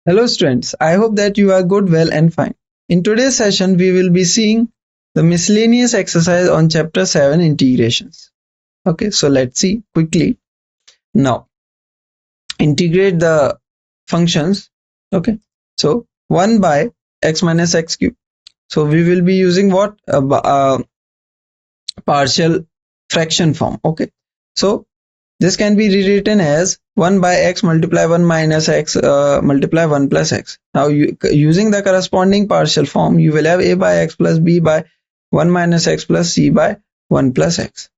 Hello students, I hope that you are good, well and fine. In today's session, we will be seeing the miscellaneous exercise on chapter 7 integrations. Okay, so let's see quickly. Now, integrate the functions. Okay, so 1 by x minus x cube. So we will be using what? Partial fraction form. Okay, so this can be rewritten as 1 by x multiply 1 minus x multiply 1 plus x. Now using the corresponding partial form, you will have a by x plus b by 1 minus x plus c by 1 plus x.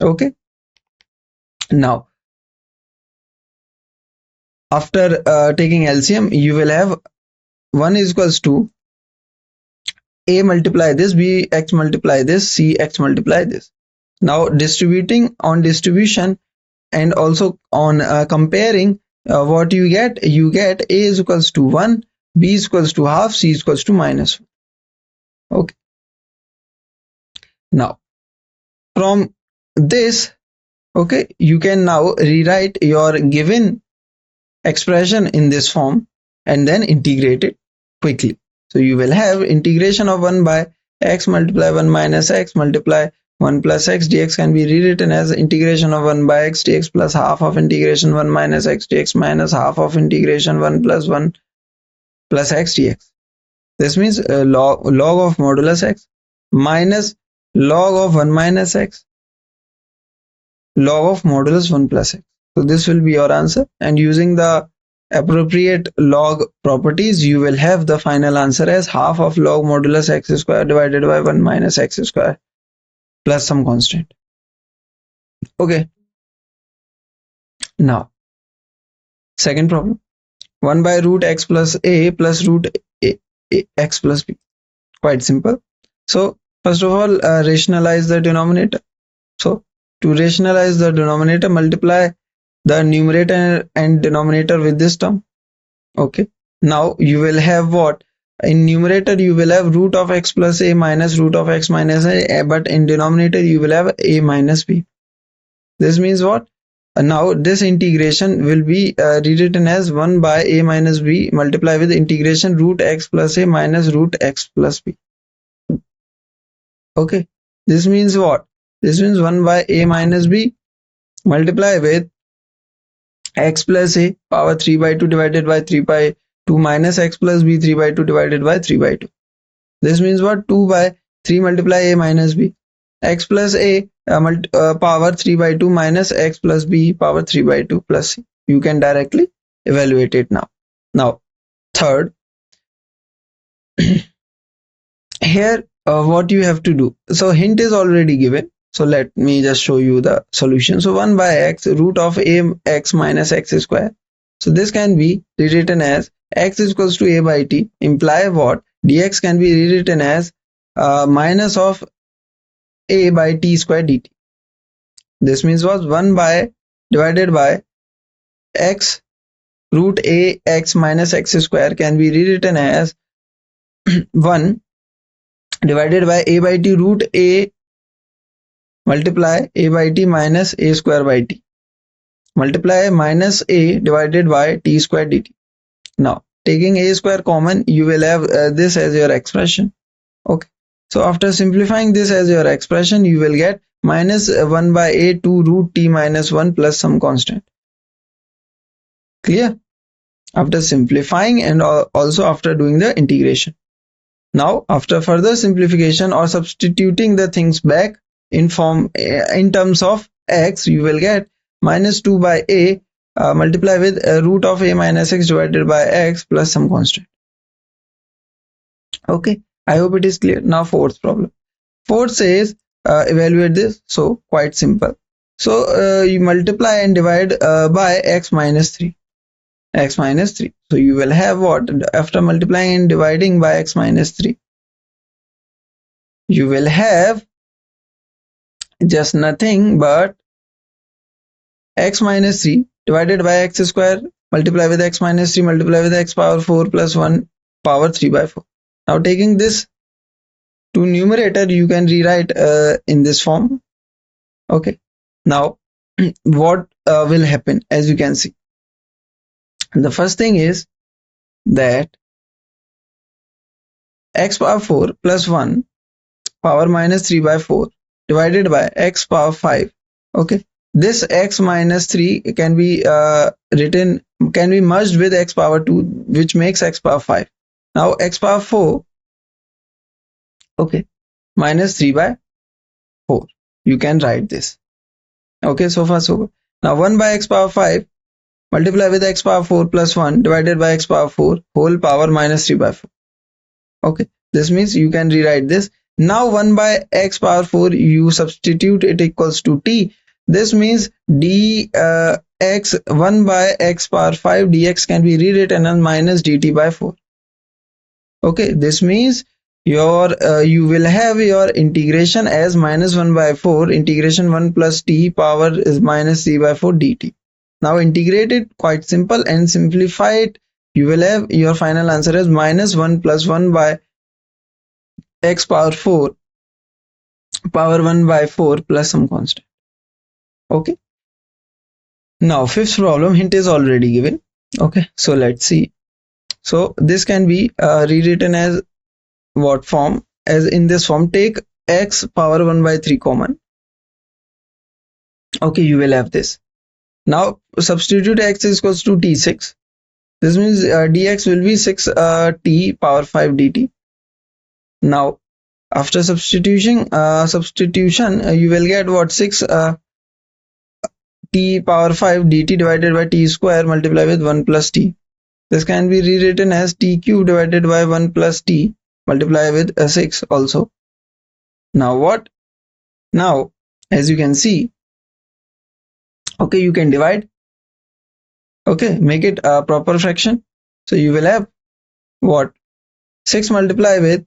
Okay. Now, after taking LCM, you will have 1 is equals to a multiply this, b x multiply this, c x multiply this. Now distributing on distribution and also on comparing, what you get a is equals to 1, b is equals to half, c is equals to minus 1. Okay, now from this, okay, you can now rewrite your given expression in this form and then integrate it quickly. So you will have integration of 1 by x multiply 1 minus x multiply 1 plus x dx can be rewritten as integration of 1 by x dx plus half of integration 1 minus x dx minus half of integration 1 plus x dx. This means log of modulus x minus log of 1 minus x log of modulus 1 plus x. So this will be your answer, and using the appropriate log properties, you will have the final answer as half of log modulus x square divided by 1 minus x square plus some constant. Okay. Now, second problem, 1 by root x plus a plus root x plus b. Quite simple. So first of all, rationalize the denominator. So to rationalize the denominator, multiply the numerator and denominator with this term. Okay. Now you will have what? In numerator you will have root of x plus a minus root of x minus a, but in denominator you will have a minus b. This means what? Now this integration will be rewritten as 1 by a minus b multiply with integration root x plus a minus root x plus b. Okay, this means what? This means 1 by a minus b multiply with x plus a power 3 by 2 divided by 3 by 2 minus x plus b 3 by 2 divided by 3 by 2. This means what? 2 by 3 multiply a minus b x plus a power 3 by 2 minus x plus b power 3 by 2 plus c. You can directly evaluate it now. Now, third, here what you have to do. So hint is already given. So let me just show you the solution. So 1 by x root of a x minus x square. So this can be rewritten as x is equals to a by t, imply what? Dx can be rewritten as minus of a by t square dt. This means what? 1 by divided by x root a x minus x square can be rewritten as 1 divided by a by t root a multiply a by t minus a square by t multiply minus a divided by t square dt. Now taking a square common, you will have this as your expression. Okay, so after simplifying this as your expression, you will get minus 1 by a 2 root t minus 1 plus some constant. Clear? After simplifying and also after doing the integration. Now after further simplification or substituting the things back in form in terms of x, you will get minus 2 by a multiply with root of a minus x divided by x plus some constant. Okay, I hope it is clear. Now fourth problem. Fourth says evaluate this. So quite simple. So you multiply and divide by x minus 3. X minus 3. So you will have what? After multiplying and dividing by x minus 3, you will have just nothing but x minus 3 divided by x square multiply with x minus 3 multiply with x power 4 plus 1 power 3 by 4. Now taking this to numerator, you can rewrite in this form. Okay, now what will happen? As you can see, the first thing is that x power 4 plus 1 power minus 3 by 4 divided by x power 5. Okay, this x minus 3 can be can be merged with x power 2, which makes x power 5. Now x power 4, okay, minus 3 by 4. You can write this. Okay, so far so good. Now 1 by x power 5 multiply with x power 4 plus 1 divided by x power 4 whole power minus 3 by 4. Okay, this means you can rewrite this. Now 1 by x power 4, you substitute it equals to t. This means dx 1 by x power 5 dx can be rewritten as minus dt by 4. Okay, this means your you will have your integration as minus 1 by 4 integration 1 plus t power is minus c by 4 dt. Now integrate it, quite simple, and simplify it. You will have your final answer as minus 1 plus 1 by x power 4 power 1 by 4 plus some constant. Okay, now fifth problem, hint is already given. Okay, so let's see. So this can be rewritten as what form? As in this form, take x power 1 by 3 common. Okay, you will have this. Now substitute x is equals to t6. This means dx will be 6 t power 5 dt. Now after substitution you will get what? 6 t power 5 dt divided by t square multiplied with 1 plus t. This can be rewritten as t cube divided by 1 plus t multiplied with 6 also. Now what? Now as you can see, okay, you can divide. Okay, make it a proper fraction. So you will have what? 6 multiply with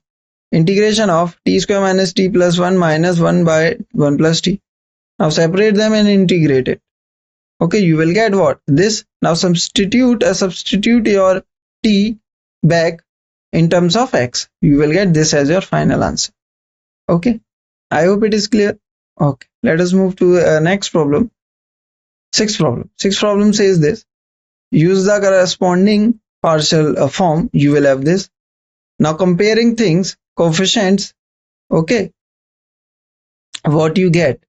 integration of t square minus t plus 1 minus 1 by 1 plus t. Now separate them and integrate it. Okay, you will get what? This. Now substitute your t back in terms of x. You will get this as your final answer. Okay, I hope it is clear. Okay, let us move to the next problem. Sixth problem says this: use the corresponding partial form. You will have this. Now comparing things, coefficients. Okay, what you get?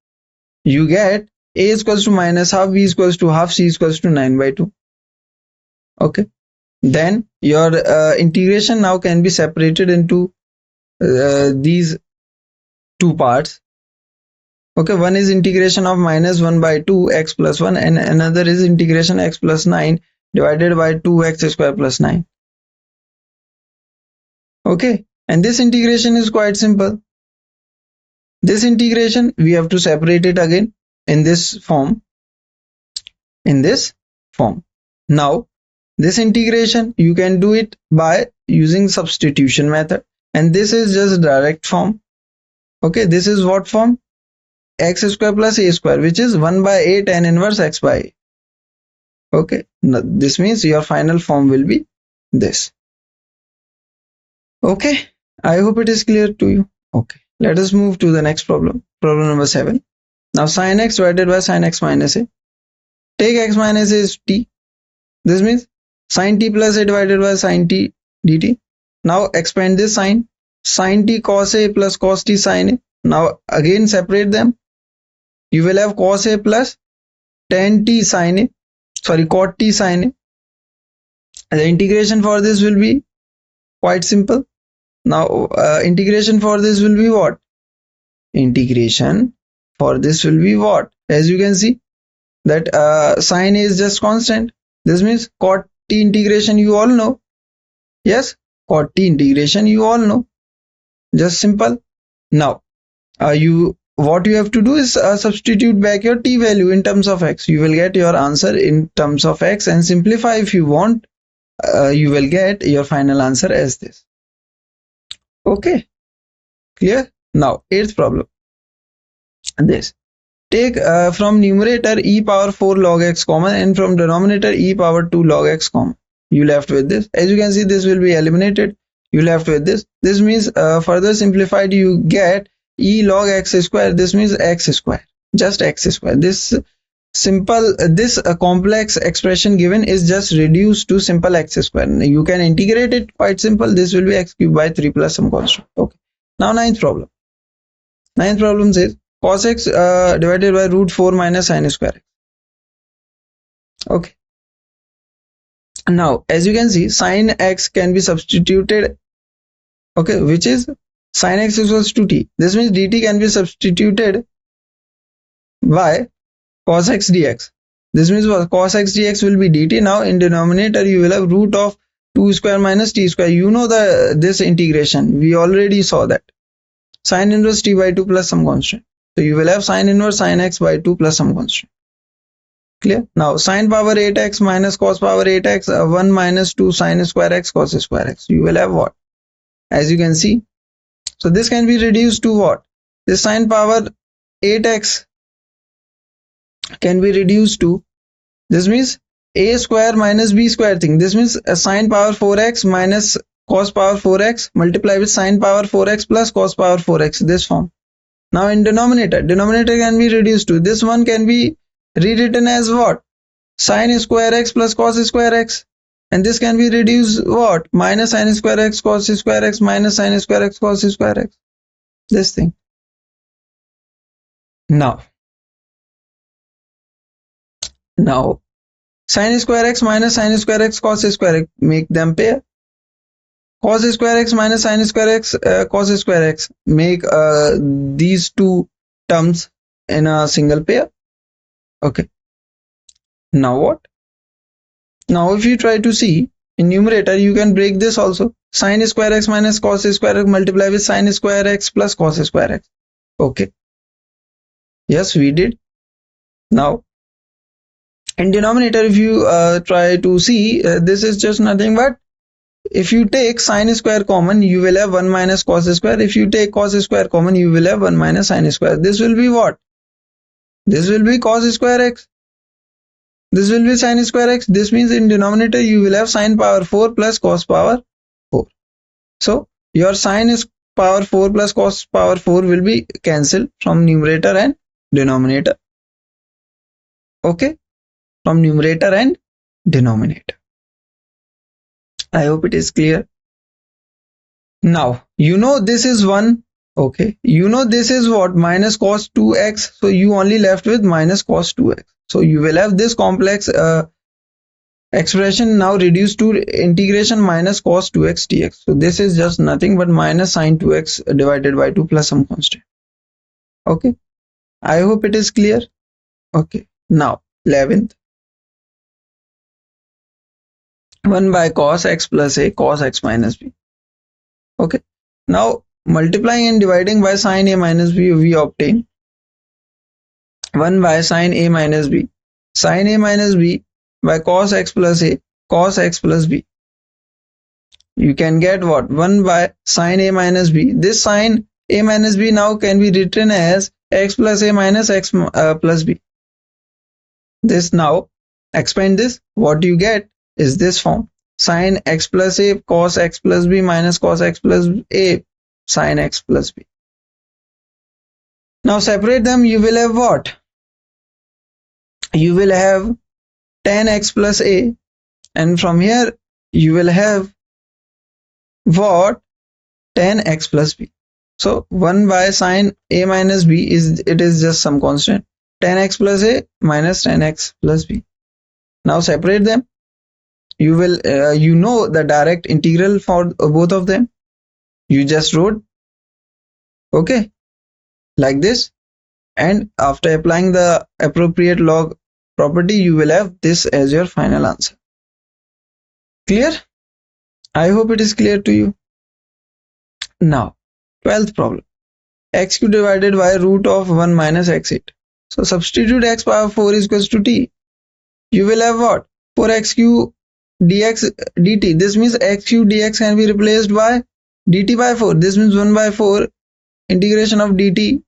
You get a is equals to minus half, b is equals to half, c is equals to 9 by 2. Okay, then your integration now can be separated into these two parts. Okay, one is integration of minus 1 by 2 x plus 1 and another is integration x plus 9 divided by 2x square plus 9. Okay, and this integration is quite simple. This integration we have to separate it again in this form. Now this integration you can do it by using substitution method, and this is just direct form. Okay, this is what form? X square plus a square, which is 1 by a tan inverse x by a. Okay, now this means your final form will be this. Okay, I hope it is clear to you. Okay, let us move to the next problem. Problem number 7. Now sin x divided by sin x minus a. Take x minus a is t. This means sin t plus a divided by sin t dt. Now expand this sign. Sin t cos a plus cos t sin a. Now again separate them. You will have cos a plus tan t sin a. Sorry, cot t sin a. The integration for this will be quite simple. Now integration for this will be what? Integration for this will be what? As you can see that sin a is just constant. This means cot t integration you all know. Yes, cot t integration you all know. Just simple. Now what you have to do is substitute back your t value in terms of x. You will get your answer in terms of x, and simplify if you want. You will get your final answer as this. Okay, clear? Now 8th problem. This: take from numerator e power 4 log x common and from denominator e power 2 log x common. You left with this. As you can see, this will be eliminated. You left with this. This means further simplified, you get e log x square. This means x square, just x square. This simple this complex expression given is just reduced to simple x square. You can integrate it quite simple. This will be x cubed by 3 plus some constant. Okay. Now ninth problem. Ninth problem says cos x divided by root 4 minus sin square x. Okay. Now as you can see, sin x can be substituted. Okay, which is sin x equals to t. This means dt can be substituted by cos x dx. This means what? Cos x dx will be dt. Now in denominator you will have root of 2 square minus t square. You know this integration. We already saw that. Sin inverse t by 2 plus some constant. So you will have sin inverse sin x by 2 plus some constant. Clear? Now sin power 8x minus cos power 8x 1 minus 2 sin square x cos square x. You will have what? As you can see. So this can be reduced to what? This sin power 8x can be reduced to, this means a square minus b square thing. This means a sin power 4x minus cos power 4x multiplied with sin power 4x plus cos power 4x, this form. Now in denominator can be reduced to, this one can be rewritten as what? Sin square x plus cos square x, and this can be reduced what? Minus sin square x cos square x minus sin square x cos square x, this thing. Now sin square x minus sin square x cos square x, make them pair. Cos square x minus sin square x cos square x, make these two terms in a single pair. Okay. Now what? Now if you try to see in numerator, you can break this also. Sin square x minus cos square x multiply with sin square x plus cos square x. Okay. Yes, we did. Now in denominator, if you try to see, this is just nothing but, if you take sin square common, you will have 1 minus cos square. If you take cos square common, you will have 1 minus sin square. This will be what? This will be cos square x. This will be sin square x. This means in denominator you will have sin power 4 plus cos power 4. So your sin is power 4 plus cos power 4 will be cancelled from numerator and denominator. Okay. From numerator and denominator. I hope it is clear. Now, you know this is 1. Okay. You know this is what? Minus cos 2x. So you only left with minus cos 2x. So you will have this complex expression now reduced to integration minus cos 2x dx. So this is just nothing but minus sin 2x divided by 2 plus some constant. Okay. I hope it is clear. Okay. Now, 11th. 1 by cos x plus a cos x minus b. Okay. Now multiplying and dividing by sin a minus b, we obtain 1 by sin a minus b. Sin a minus b by cos x plus a cos x plus b. You can get what? 1 by sin a minus b. This sin a minus b now can be written as x plus a minus x plus b. This now expand this. What you get is this form: sin x plus a cos x plus b minus cos x plus a sin x plus b. Now separate them. You will have what? You will have tan x plus a, and from here you will have what? Tan x plus b. So 1 by sin a minus b is just some constant, tan x plus a minus tan x plus b. Now separate them. You will you know the direct integral for both of them. You just wrote, okay, like this, and after applying the appropriate log property, you will have this as your final answer. Clear? I hope it is clear to you. Now 12th problem, x cube divided by root of 1 minus x8. So substitute x power 4 is equals to t. You will have what? 4x cube dx dt. This means x cube dx can be replaced by dt by 4. This means 1 by 4 integration of dt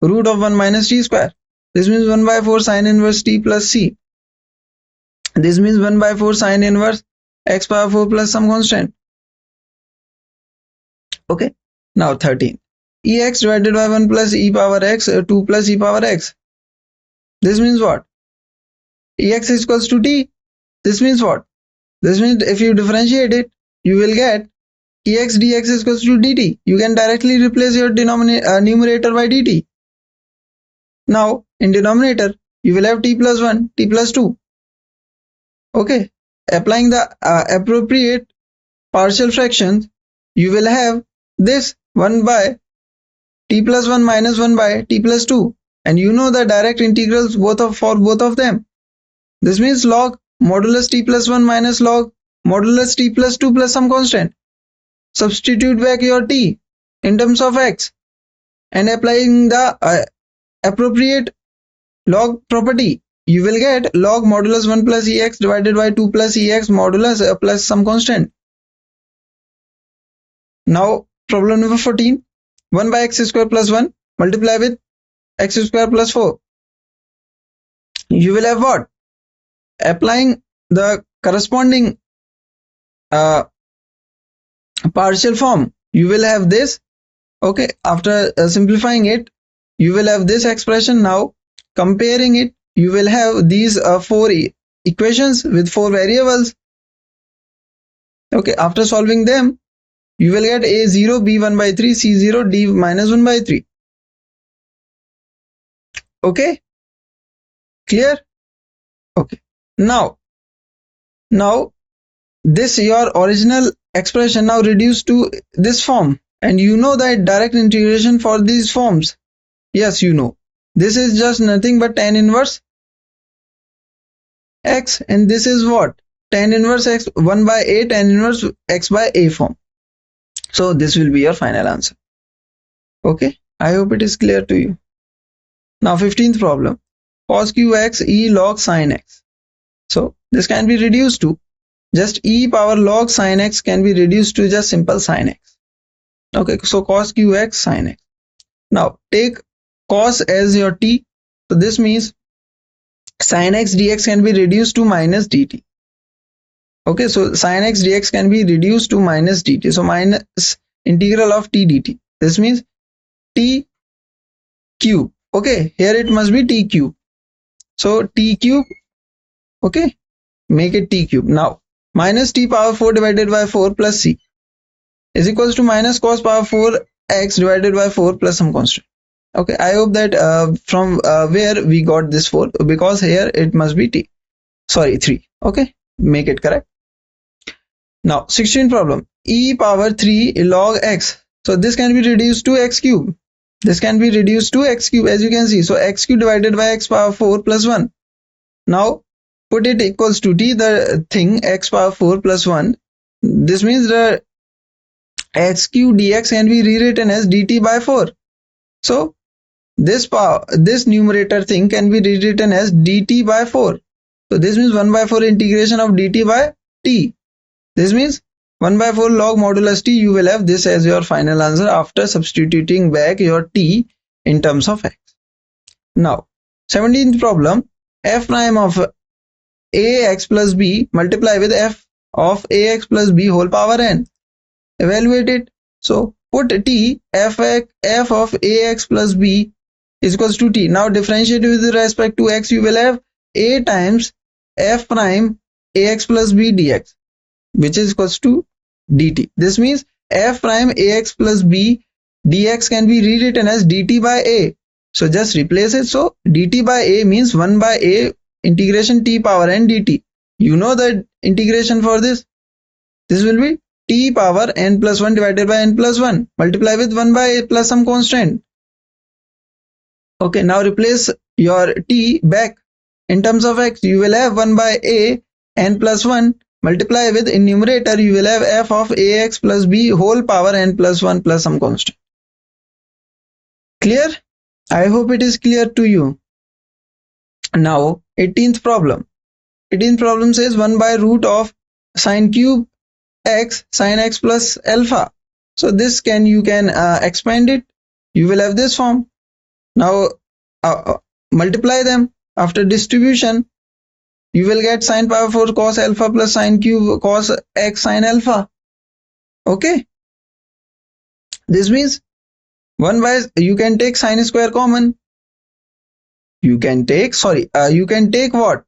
root of 1 minus t square. This means 1 by 4 sin inverse t plus c. This means 1 by 4 sin inverse x power 4 plus some constant. Okay. Now 13. ex divided by 1 plus e power x 2 plus e power x. This means what? Ex is equals to t. This means what? This means if you differentiate it, you will get ex dx is equals to dt. You can directly replace your numerator by dt. Now in denominator you will have t plus 1, t plus 2. Okay, applying the appropriate partial fractions, you will have this 1 by t plus 1 minus 1 by t plus 2, and you know the direct integrals for both of them. This means log modulus t plus 1 minus log modulus t plus 2 plus some constant. Substitute back your t in terms of x and applying the appropriate log property, you will get log modulus 1 plus ex divided by 2 plus ex modulus plus some constant. Now problem number 14. 1 by x square plus 1 multiply with x square plus 4. You will have what? Applying the corresponding partial form, you will have this. Okay, after simplifying it, you will have this expression. Now comparing it, you will have these 4 equations with 4 variables. Okay, after solving them, you will get a0 b1 by 3 c0 d minus 1 by 3. Okay, clear? Okay, now this your original expression now reduced to this form, and you know that direct integration for these forms. Yes, you know this is just nothing but tan inverse x, and this is what? Tan inverse x 1 by a tan inverse x by a form. So this will be your final answer. Okay, I hope it is clear to you. Now 15th problem, cos qx e log sin x. So this can be reduced to just e power log sin x can be reduced to just simple sin x. Okay, so cos qx sin x. Now take cos as your t. So this means sin x dx can be reduced to minus dt. Okay, so sin x dx can be reduced to minus dt. So minus integral of t dt. This means t cube. Okay, here it must be t cube. So t cube. Okay, make it t cube. Now minus t power 4 divided by 4 plus c is equals to minus cos power 4 x divided by 4 plus some constant. Okay, I hope that from where we got this 4, because here it must be t. Sorry, 3. Okay, make it correct. Now 16th problem, e power 3 log x. So this can be reduced to x cube. This can be reduced to x cube, as you can see. So x cube divided by x power 4 plus 1. Now put it equals to t, the thing x power 4 plus 1. This means the x cube dx can be rewritten as dt by 4. So this numerator thing can be rewritten as dt by 4. So this means 1 by 4 integration of dt by t. This means 1 by 4 log modulus t. You will have this as your final answer after substituting back your t in terms of x. Now 17th problem, f prime of ax plus b multiply with f of ax plus b whole power n. Evaluate it. So put t f of ax plus b is equals to t. Now differentiate with respect to x. You will have a times f prime ax plus b dx, which is equals to dt. This means f prime ax plus b dx can be rewritten as dt by a. So just replace it. So dt by a means 1 by a integration t power n dt. You know the integration for this. This will be t power n plus 1 divided by n plus 1 multiply with 1 by a plus some constant. Okay, now replace your t back in terms of x. You will have 1 by a n plus 1 multiply with, in numerator you will have f of ax plus b whole power n plus 1 plus some constant. Clear? I hope it is clear to you. Now 18th problem. 18th problem says 1 by root of sine cube x sine x plus alpha. So this you can expand it. You will have this form. Now multiply them. After distribution, you will get sine power 4 cos alpha plus sine cube cos x sine alpha. Okay, this means 1 by, you can take sine square common. You can take what?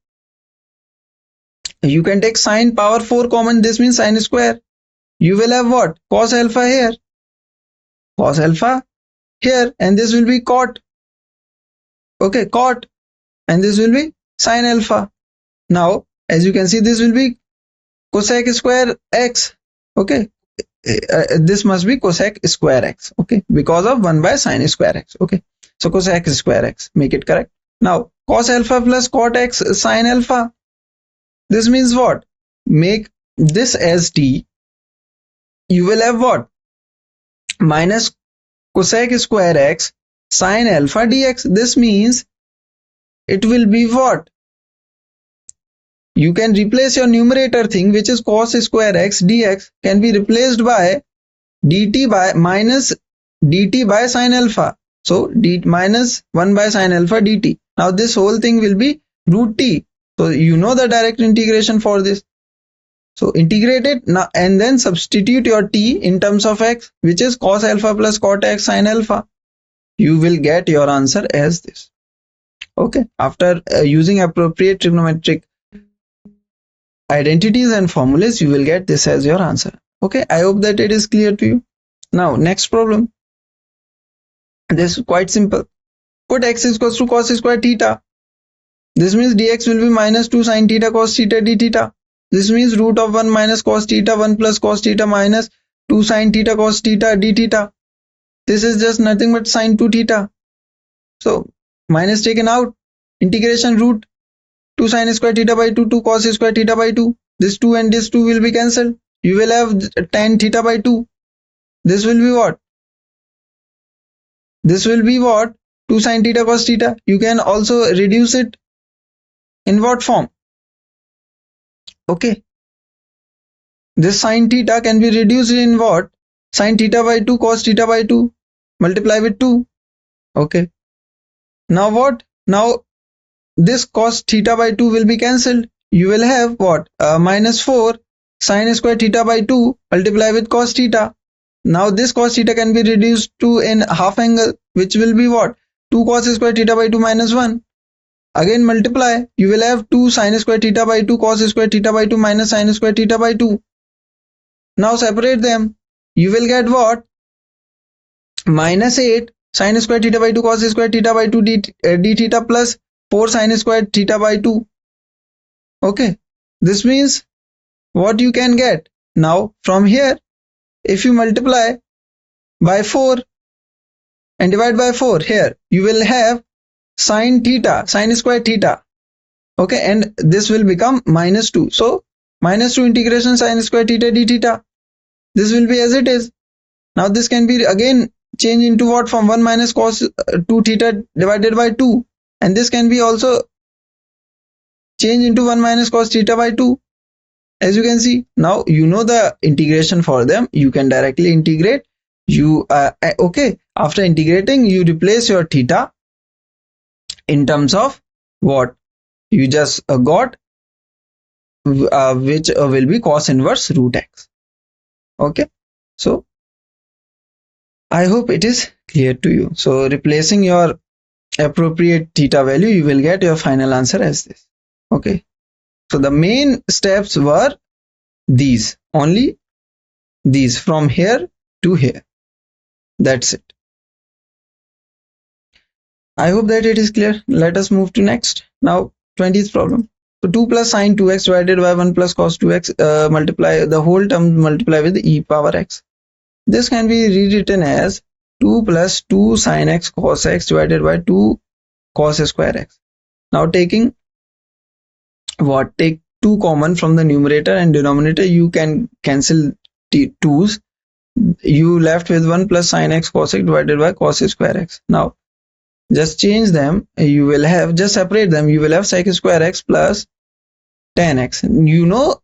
you can take sine power 4 common. This means sine square. You will have what? Cos alpha here. Cos alpha here. And this will be cot. Okay, cot. And this will be sine alpha. Now, as you can see, this will be cosec square x. Okay. This must be cosec square x. Okay. Because of 1 by sine square x. Okay. So cosec square x. Make it correct. Now, cos alpha plus cot x sine alpha. This means what? Make this as t. You will have what? Minus cosec square x sine alpha dx. This means it will be what? You can replace your numerator thing, which is cos square x dx, can be replaced by dt by minus dt by sine alpha. So d minus 1 by sine alpha dt. Now this whole thing will be root t. So you know the direct integration for this. So integrate it now and then substitute your t in terms of x, which is cos alpha plus cot x sine alpha. You will get your answer as this. Okay. After using appropriate trigonometric identities and formulas, you will get this as your answer. Okay. I hope that it is clear to you. Now next problem. This is quite simple. Put x is equals to cos square theta. This means dx will be minus 2 sin theta cos theta d theta. This means root of 1 minus cos theta 1 plus cos theta minus 2 sin theta cos theta d theta. This is just nothing but sin 2 theta. So minus taken out. Integration root 2 sin square theta by 2 to cos square theta by 2. This 2 and this 2 will be cancelled. You will have tan theta by 2. This will be what? This will be what? 2 sin theta cos theta. You can also reduce it in what form? Okay. This sin theta can be reduced in what? Sin theta by 2 cos theta by 2. Multiply with 2. Okay. Now what? Now this cos theta by 2 will be cancelled. You will have what? Minus 4 sin square theta by 2 multiply with cos theta. Now this cos theta can be reduced to in half angle, which will be what? 2 cos square theta by 2 minus 1. Again multiply. You will have 2 sin square theta by 2 cos square theta by 2 minus sin square theta by 2. Now separate them. You will get what? Minus 8 sin square theta by 2 cos square theta by 2 d theta plus 4 sin square theta by 2. Okay. This means what you can get. Now from here, if you multiply by 4 and divide by 4 here, you will have sin theta, sin square theta. Okay. And this will become minus 2. So minus 2 integration sin square theta d theta. This will be as it is. Now this can be again changed into what? From 1 minus cos 2 theta divided by 2. And this can be also changed into 1 minus cos theta by 2. As you can see, now you know the integration for them. You can directly integrate. You okay. After integrating, you replace your theta in terms of what you just got, which will be cos inverse root x. Okay. So I hope it is clear to you. So replacing your appropriate theta value, you will get your final answer as this. Okay. So the main steps were these, only these, from here to here. That's it. I hope that it is clear. Let us move to next. Now 20th problem. So 2 plus sin 2x divided by 1 plus cos 2x, multiply the whole term, multiply with e power x. This can be rewritten as 2 plus 2 sin x cos x divided by 2 cos square x. Now taking what? Take 2 common from the numerator and denominator. You can cancel 2's. You left with 1 plus sin x cos x divided by cos square x. Now just change them. You will have, just separate them. You will have sec square x plus tan x. You know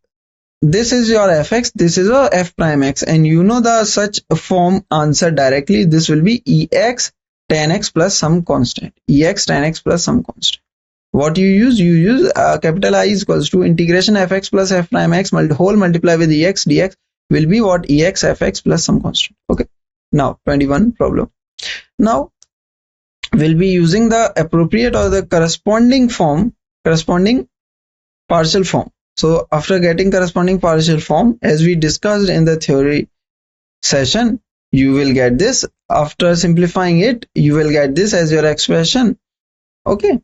this is your fx, this is your f prime x, and you know the such form answer directly. This will be ex tan x plus some constant. Ex tan x plus some constant. What you use? You use capital I is equals to integration fx plus f prime x whole multiply with ex dx will be what? Ex fx plus some constant. Okay. Now 21 problem. Now we'll be using the appropriate or the corresponding form, corresponding partial form. So after getting corresponding partial form, as we discussed in the theory session, you will get this. After simplifying it, you will get this as your expression. Okay.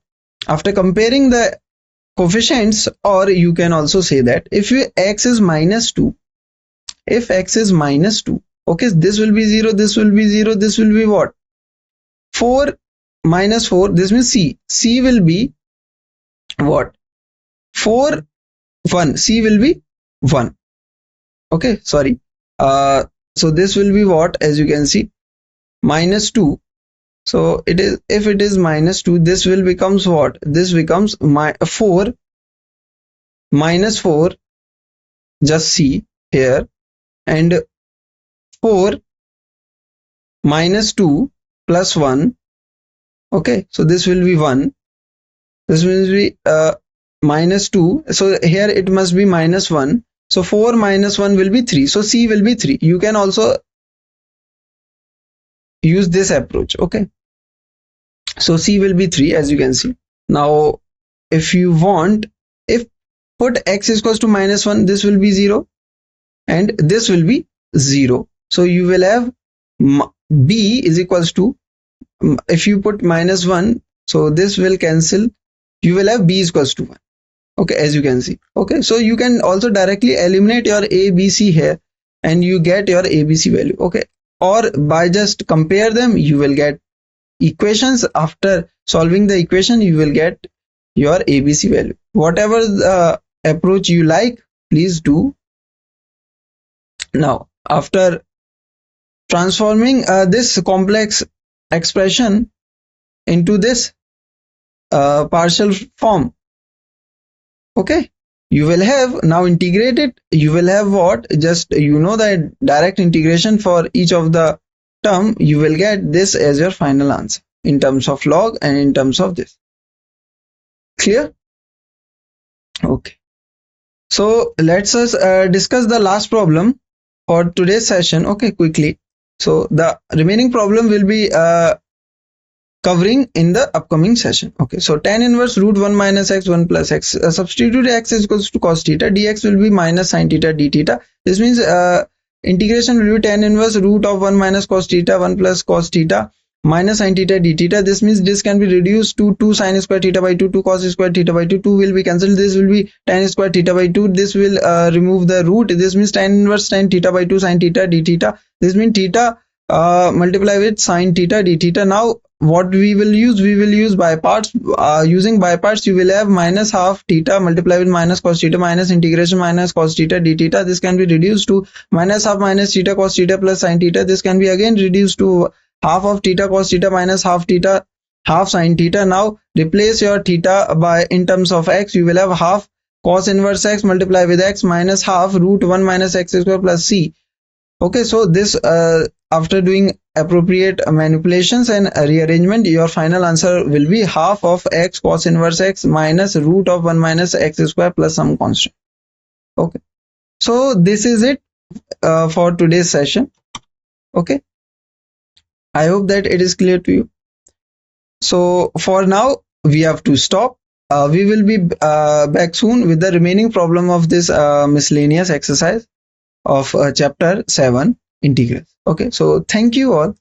After comparing the coefficients, or you can also say that if x is minus 2, if x is minus 2, okay, this will be 0, this will be 0, this will be what? 4 minus 4, this means c will be what? 4 1, c will be 1. Okay, sorry. So this will be what? As you can see, minus 2. So it is, if it is minus 2, this will becomes what? This becomes 4 minus 4, just see here, and 4 minus 2 plus 1. Okay, so this will be 1. This will be minus 2. So here it must be minus 1. So 4 minus 1 will be 3. So c will be 3. You can also use this approach. Okay, so c will be 3, as you can see. Now if you want, if put x is equals to minus 1, this will be 0 and this will be 0. So you will have b is equals to, if you put minus 1, so this will cancel, you will have b is equals to 1. Okay, as you can see. Okay, so you can also directly eliminate your a, b, c here and you get your a, b, c value. Okay, or by just compare them, you will get equations. After solving the equation, you will get your a, b, c value. Whatever the approach you like, please do. Now after transforming this complex expression into this partial form, okay, you will have now integrated, you will have what? Just, you know, that direct integration for each of the term, you will get this as your final answer in terms of log and in terms of this. Clear? Okay, so let's us discuss the last problem for today's session. Okay, quickly. So the remaining problem will be covering in the upcoming session. Okay, so tan inverse root 1 minus x 1 plus x, substitute x is equals to cos theta, dx will be minus sin theta d theta. This means integration will be tan inverse root of 1 minus cos theta 1 plus cos theta minus sin theta d theta. This means this can be reduced to 2 sin square theta by 2, 2 cos square theta by 2, 2 will be cancelled, this will be tan square theta by 2, this will remove the root, this means tan inverse tan theta by 2 sin theta d theta. This means theta multiply with sin theta d theta. Now what we will use by parts. Using by parts, you will have minus half theta multiply with minus cos theta minus integration minus cos theta d theta. This can be reduced to minus half minus theta cos theta plus sin theta. This can be again reduced to half of theta cos theta minus half theta half sin theta. Now replace your theta by in terms of x, you will have half cos inverse x multiply with x minus half root 1 minus x square plus c. Okay, so this after doing appropriate manipulations and rearrangement, your final answer will be half of x cos inverse x minus root of 1 minus x square plus some constant. Okay, so this is it for today's session. Okay, I hope that it is clear to you. So for now we have to stop. We will be back soon with the remaining problem of this miscellaneous exercise of chapter 7 integrals. Okay, so thank you all.